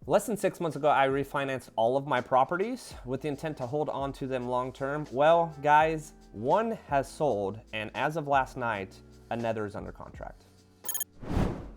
Less than 6 months ago, I refinanced all of my properties with the intent to hold on to them long term. Well, guys, one has sold, and as of last night, another is under contract.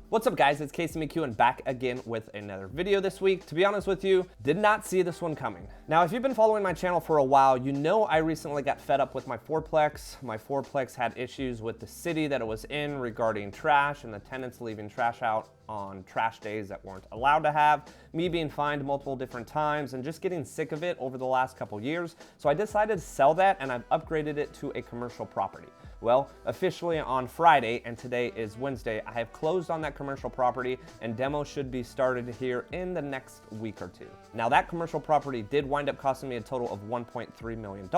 What's up, guys? It's McKeown back again with another video this week. To be honest with you, did not see this one coming. Now, if you've been following my channel for a while, you know I recently got fed up with my fourplex. My fourplex had issues with the city that it was in regarding trash and the tenants leaving trash out on trash days that weren't allowed to have, me being fined multiple different times, and just getting sick of it over the last couple years. So I decided to sell that, and I've upgraded it to a commercial property. Well, officially on Friday, and today is Wednesday, I have closed on that commercial property, and demo should be started here in the next week or two. Now, that commercial property did wind up costing me a total of $1.3 million.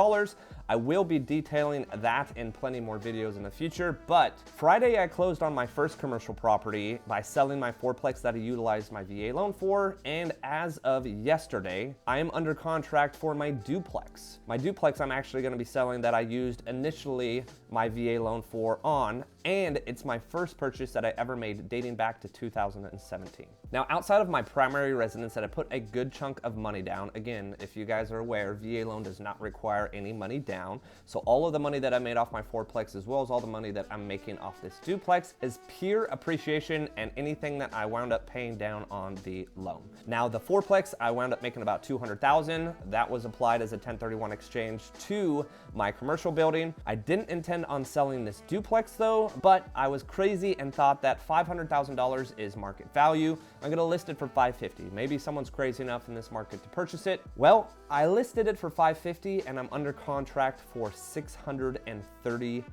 I will be detailing that in plenty more videos in the future, but Friday I closed on my first commercial property by selling my fourplex that I utilized my VA loan for, and as of yesterday, I am under contract for my duplex. My duplex I'm actually gonna be selling that I used initially my VA loan for on, and it's my first purchase that I ever made dating back to 2017. Now, outside of my primary residence that I put a good chunk of money down, again, if you guys are aware, VA loan does not require any money down. So all of the money that I made off my fourplex, as well as all the money that I'm making off this duplex, is pure appreciation and anything that I wound up paying down on the loan. Now, the fourplex, I wound up making about $200,000. That was applied as a 1031 exchange to my commercial building. I didn't intend on selling this duplex though, but I was crazy and thought that $500,000 is market value. I'm gonna list it for $550,000. Maybe someone's crazy enough in this market to purchase it. Well, I listed it for $550,000 and I'm under contract for $630,000.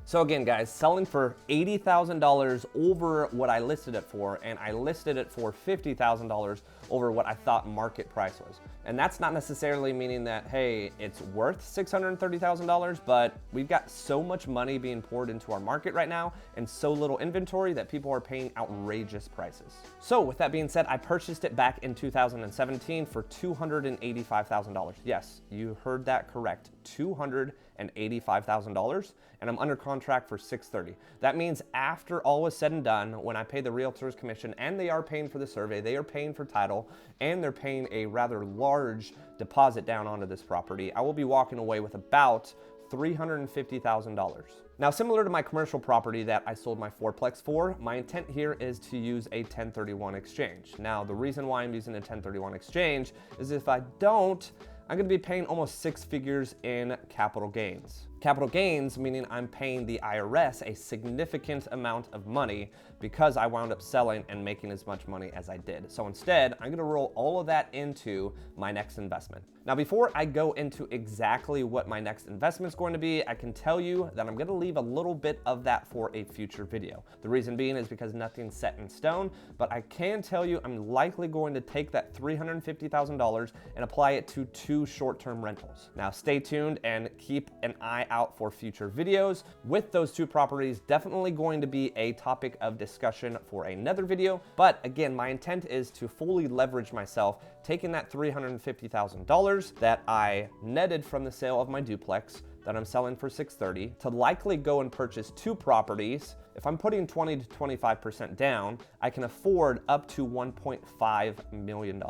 So again, guys, selling for $80,000 over what I listed it for, and I listed it for $50,000 over what I thought market price was. And that's not necessarily meaning that, hey, it's worth $630,000, but we've got so much money being poured into our market right now and so little inventory that people are paying outrageous prices. So with that being said, I purchased it back in 2017 for $285,000. Yes, you heard that correct, $285,000, and I'm under contract for $630,000. That means after all is said and done, when I pay the realtor's commission, and they are paying for the survey, they are paying for title, and they're paying a rather large deposit down onto this property, I will be walking away with about $350,000. Now, similar to my commercial property that I sold my fourplex for, my intent here is to use a 1031 exchange. Now, the reason why I'm using a 1031 exchange is if I don't, I'm gonna be paying almost 6 figures in capital gains. Capital gains meaning I'm paying the IRS a significant amount of money because I wound up selling and making as much money as I did. So instead, I'm gonna roll all of that into my next investment. Now, before I go into exactly what my next investment is going to be, I can tell you that I'm gonna leave a little bit of that for a future video. The reason being is because nothing's set in stone, but I can tell you I'm likely going to take that $350,000 and apply it to 2 short-term rentals. Now, stay tuned and keep an eye out for future videos with those 2 properties. Definitely going to be a topic of discussion for another video, but again, my intent is to fully leverage myself, taking that $350,000 that I netted from the sale of my duplex that I'm selling for $630,000 to likely go and purchase 2 properties. If I'm putting 20 to 25% down, I can afford up to $1.5 million.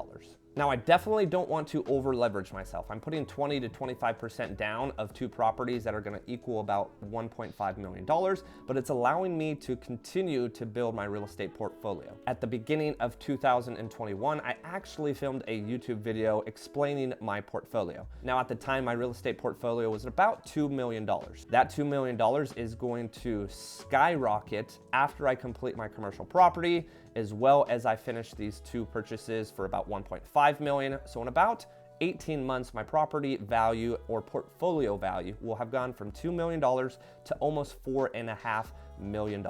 Now, I definitely don't want to over leverage myself. I'm putting 20 to 25% down of 2 properties that are gonna equal about $1.5 million, but it's allowing me to continue to build my real estate portfolio. At the beginning of 2021, I actually filmed a YouTube video explaining my portfolio. Now, at the time, my real estate portfolio was about $2 million. That $2 million is going to skyrocket after I complete my commercial property, as well as I finish these 2 purchases for about $1.5 million. So in about 18 months, my property value or portfolio value will have gone from $2 million to almost $4.5 million.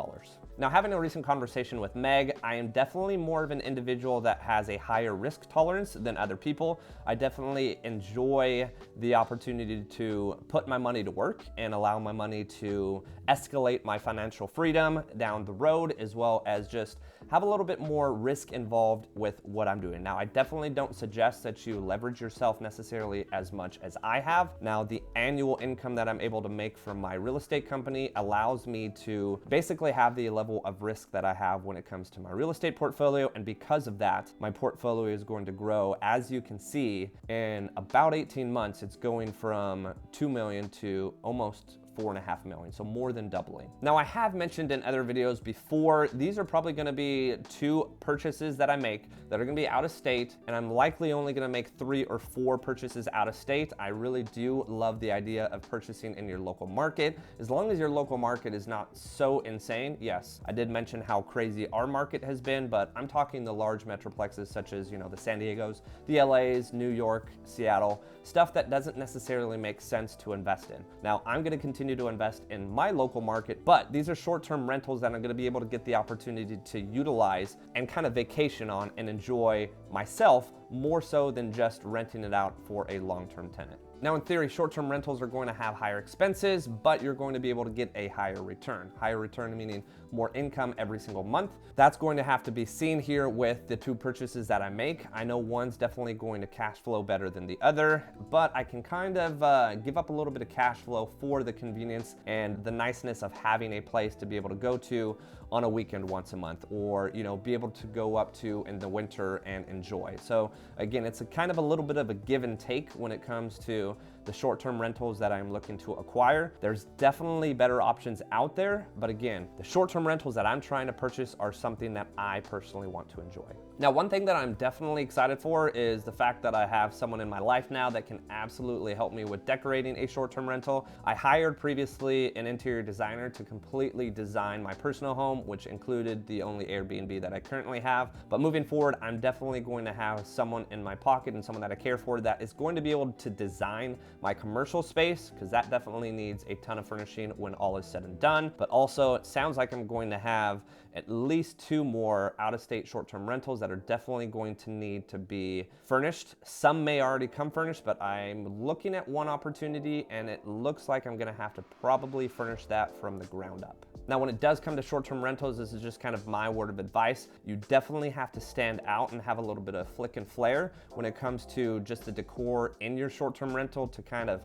Now, having a recent conversation with Meg, I am definitely more of an individual that has a higher risk tolerance than other people. I definitely enjoy the opportunity to put my money to work and allow my money to escalate my financial freedom down the road, as well as just have a little bit more risk involved with what I'm doing. Now, I definitely don't suggest that you leverage yourself necessarily as much as I have. Now, the annual income that I'm able to make from my real estate company allows me to basically have the level of risk that I have when it comes to my real estate portfolio. And because of that, my portfolio is going to grow. As you can see, in about 18 months, it's going from 2 million to almost 4.5 million, so more than doubling. Now, I have mentioned in other videos before, these are probably gonna be 2 purchases that I make that are gonna be out of state, and I'm likely only gonna make 3 or 4 purchases out of state. I really do love the idea of purchasing in your local market, as long as your local market is not so insane. Yes, I did mention how crazy our market has been, but I'm talking the large metroplexes such as, the San Diegos, the LAs, New York, Seattle, stuff that doesn't necessarily make sense to invest in. Now, I'm gonna continue to invest in my local market, but these are short-term rentals that I'm going to be able to get the opportunity to utilize and kind of vacation on and enjoy myself more so than just renting it out for a long-term tenant. Now, in theory, short-term rentals are going to have higher expenses, but you're going to be able to get a higher return. Higher return meaning more income every single month. That's going to have to be seen here with the 2 purchases that I make. I know one's definitely going to cash flow better than the other, but I can kind of give up a little bit of cash flow for the convenience and the niceness of having a place to be able to go to on a weekend once a month, or be able to go up to in the winter and enjoy. So again, it's a kind of a little bit of a give and take when it comes to the short-term rentals that I'm looking to acquire. There's definitely better options out there, but again, the short-term rentals that I'm trying to purchase are something that I personally want to enjoy. Now, one thing that I'm definitely excited for is the fact that I have someone in my life now that can absolutely help me with decorating a short-term rental. I hired previously an interior designer to completely design my personal home, which included the only Airbnb that I currently have. But moving forward, I'm definitely going to have someone in my pocket and someone that I care for that is going to be able to design my commercial space, because that definitely needs a ton of furnishing when all is said and done. But also, it sounds like I'm going to have at least 2 more out-of-state short-term rentals that are definitely going to need to be furnished. Some may already come furnished, but I'm looking at one opportunity and it looks like I'm gonna have to probably furnish that from the ground up. Now, when it does come to short-term rentals, this is just kind of my word of advice. You definitely have to stand out and have a little bit of flick and flair when it comes to just the decor in your short-term rental to kind of,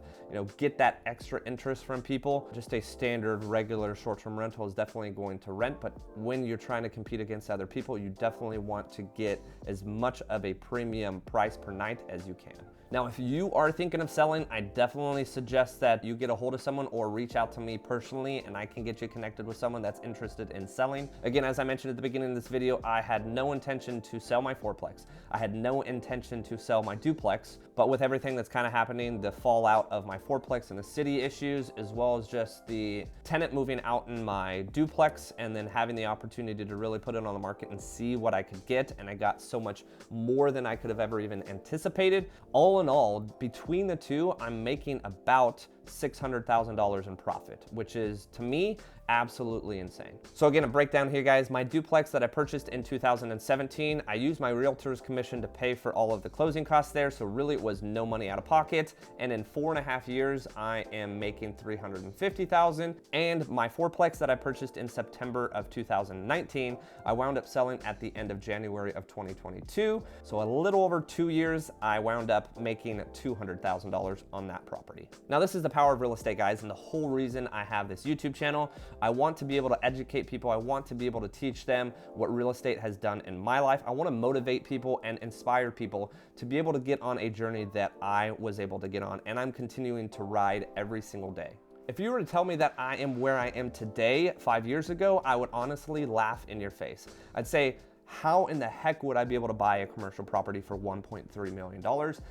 get that extra interest from people. Just a standard, regular short-term rental is definitely going to rent, but when you're trying to compete against other people, you definitely want to get as much of a premium price per night as you can. Now, if you are thinking of selling, I definitely suggest that you get a hold of someone or reach out to me personally, and I can get you connected with someone that's interested in selling. Again, as I mentioned at the beginning of this video, I had no intention to sell my 4-plex. I had no intention to sell my duplex, but with everything that's kind of happening, the fallout of my 4-plex and the city issues, as well as just the tenant moving out in my duplex and then having the opportunity to really put it on the market and see what I could get, and I got so much more than I could have ever even anticipated. All in all, between the 2, I'm making about $600,000 in profit, which is, to me, absolutely insane. So again, a breakdown here, guys. My duplex that I purchased in 2017, I used my realtor's commission to pay for all of the closing costs there, so really it was no money out of pocket. And in 4.5 years, I am making $350,000. And my 4-plex that I purchased in September of 2019, I wound up selling at the end of January of 2022. So a little over 2 years, I wound up making $200,000 on that property. Now, this is the power of real estate, guys, and the whole reason I have this YouTube channel. I want to be able to educate people. I want to be able to teach them what real estate has done in my life. I want to motivate people and inspire people to be able to get on a journey that I was able to get on, and I'm continuing to ride every single day. If you were to tell me that I am where I am today 5 years ago, I would honestly laugh in your face. I'd say, how in the heck would I be able to buy a commercial property for $1.3 million?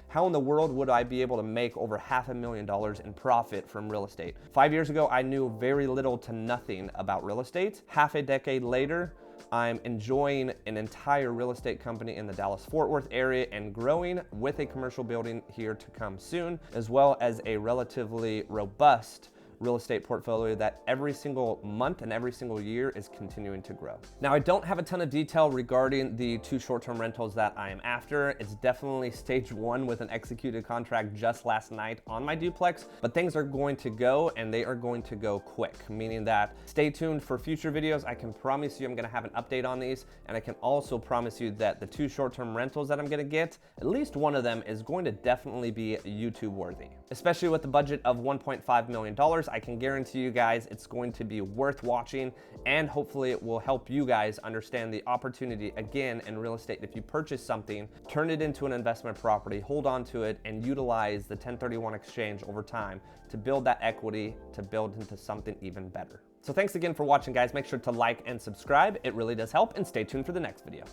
How in the world would I be able to make over $500,000 in profit from real estate? 5 years ago, I knew very little to nothing about real estate. Half a decade later, I'm enjoying an entire real estate company in the Dallas-Fort Worth area and growing with a commercial building here to come soon, as well as a relatively robust real estate portfolio that every single month and every single year is continuing to grow. Now, I don't have a ton of detail regarding the 2 short-term rentals that I am after. It's definitely stage 1 with an executed contract just last night on my duplex, but things are going to go, and they are going to go quick, meaning that stay tuned for future videos. I can promise you I'm gonna have an update on these, and I can also promise you that the 2 short-term rentals that I'm gonna get, at least one of them is going to definitely be YouTube worthy. Especially with the budget of $1.5 million, I can guarantee you guys it's going to be worth watching, and hopefully it will help you guys understand the opportunity again in real estate. If you purchase something, turn it into an investment property, hold on to it, and utilize the 1031 exchange over time to build that equity, to build into something even better. So thanks again for watching, guys. Make sure to like and subscribe. It really does help, and stay tuned for the next video.